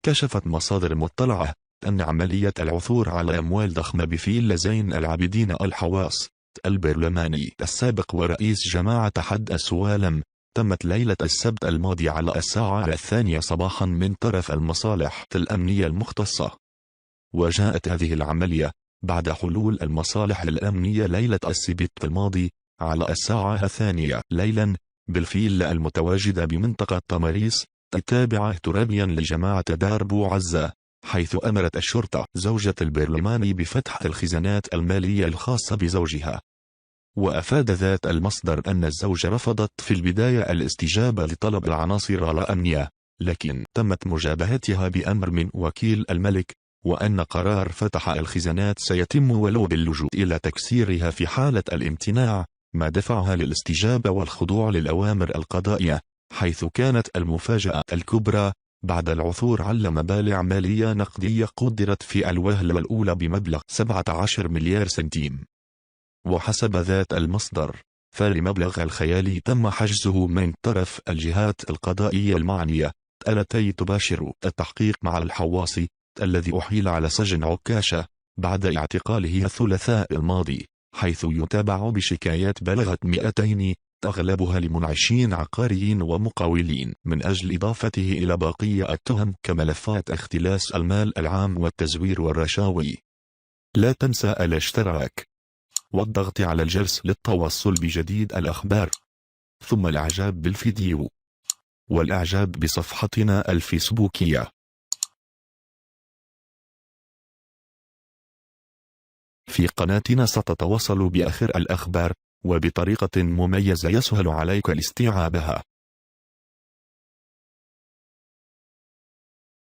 كشفت مصادر مطلعة أن عملية العثور على أموال ضخمة بفيلا زين العابدين الحواس البرلماني السابق ورئيس جماعة حد السوالم تمت ليلة السبت الماضي على الساعة 2 صباحا من طرف المصالح الأمنية المختصة. وجاءت هذه العملية بعد حلول المصالح الأمنية ليلة السبت الماضي على الساعة 2 ليلا بالفيلا المتواجدة بمنطقة طماريس التابعة ترابيا لجماعة دار بو عزة، حيث أمرت الشرطة زوجة البرلماني بفتح الخزانات المالية الخاصة بزوجها. وأفاد ذات المصدر أن الزوجة رفضت في البداية الاستجابة لطلب العناصر الأمنية، لكن تمت مجابهتها بأمر من وكيل الملك، وأن قرار فتح الخزانات سيتم ولو باللجوء إلى تكسيرها في حالة الامتناع، ما دفعها للاستجابة والخضوع للأوامر القضائية، حيث كانت المفاجأة الكبرى بعد العثور على مبالغ مالية نقدية قدرت في الوهلة الأولى بمبلغ 17 مليار سنتيم. وحسب ذات المصدر فالمبلغ الخيالي تم حجزه من طرف الجهات القضائية المعنية التي تباشر التحقيق مع الحواصي الذي أحيل على سجن عكاشة بعد اعتقاله الثلاثاء الماضي، حيث يتابع بشكايات بلغت 200 أغلبها لمنعشين عقاريين ومقاولين من أجل إضافته إلى بقية التهم كملفات اختلاس المال العام والتزوير والرشاوي. لا تنسى الاشتراك والضغط على الجرس للتوصل بجديد الأخبار، ثم الإعجاب بالفيديو والإعجاب بصفحتنا الفيسبوكية. في قناتنا ستتواصل بآخر الأخبار وبطريقة مميزة يسهل عليك استيعابها.